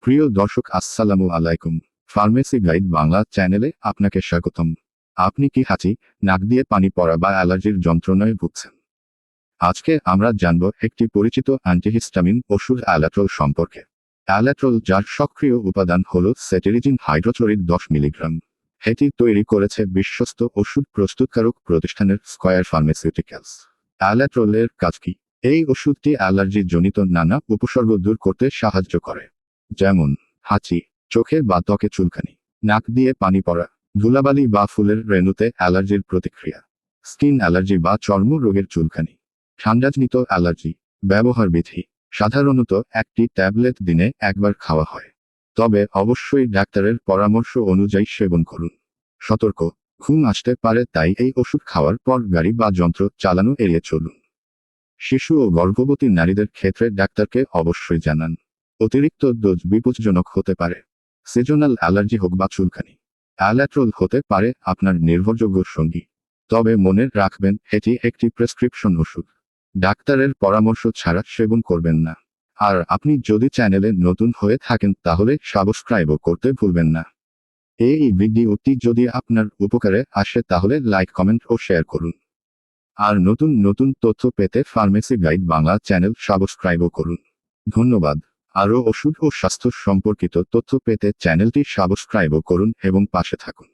প্রিয় দর্শক, আসসালামু আলাইকুম। ফার্মেসি গাইড বাংলা চ্যানেলে আপনাকে স্বাগতম। আপনি কি হাঁচি, নাক দিয়ে পানি পড়া বা অ্যালার্জির যন্ত্রণায় ভুগছেন? আজকে আমরা জানব একটি পরিচিত অ্যান্টিহিস্টামিন ওষুধ অ্যালাট্রল সম্পর্কে। অ্যালাট্রল, যার সক্রিয় উপাদান হল সেটেরিজিন হাইড্রোক্লোরাইড 10 মিলিগ্রাম। এটি তৈরি করেছে বিশ্বস্ত ওষুধ প্রস্তুতকারক প্রতিষ্ঠানের স্কয়ার ফার্মাসিউটিক্যালস। অ্যালাট্রলের কাজ কি? এই ওষুধটি অ্যালার্জি জনিত নানা উপসর্গ দূর করতে সাহায্য করে, যেমন হাঁচি, চোখে বা ত্বকে চুলকানি, নাক দিয়ে পানি পড়া, ধুলাবালি বা ফুলের রেণুতে অ্যালার্জির প্রতিক্রিয়া, স্কিন অ্যালার্জি বা চর্ম রোগের চুলকানি, ঠান্ডাজনিত অ্যালার্জি। ব্যবহার বিধি: সাধারণত একটি ট্যাবলেট দিনে একবার খাওয়া হয়, তবে অবশ্যই ডাক্তারের পরামর্শ অনুযায়ী সেবন করুন। সতর্ক: ঘুম আসতে পারে, তাই এই ওষুধ খাওয়ার পর গাড়ি বা যন্ত্র চালানো এড়িয়ে চলুন। শিশু ও গর্ভবতী নারীদের ক্ষেত্রে ডাক্তারকে অবশ্যই জানান। অতিরিক্ত ডোজ বিপজ্জনক হতে পারে। সিজনাল অ্যালার্জি হোক বা চুলকানি, অ্যালাট্রল হতে পারে আপনার নির্ভরযোগ্য সঙ্গী। তবে মনে রাখবেন, এটি একটি প্রেসক্রিপশন ওষুধ। ডাক্তারের পরামর্শ ছাড়া সেবন করবেন না। আর আপনি যদি চ্যানেলে নতুন হয়ে থাকেন, তাহলে সাবস্ক্রাইবও করতে ভুলবেন না। এই ভিডিওটি যদি আপনার উপকারে আসে, তাহলে লাইক, কমেন্ট ও শেয়ার করুন। আর নতুন নতুন তথ্য পেতে ফার্মেসি গাইড বাংলা চ্যানেল সাবস্ক্রাইবও করুন। ধন্যবাদ। আরও ওষুধ ও স্বাস্থ্য সম্পর্কিত তথ্য পেতে চ্যানেলটি সাবস্ক্রাইবও করুন এবং পাশে থাকুন।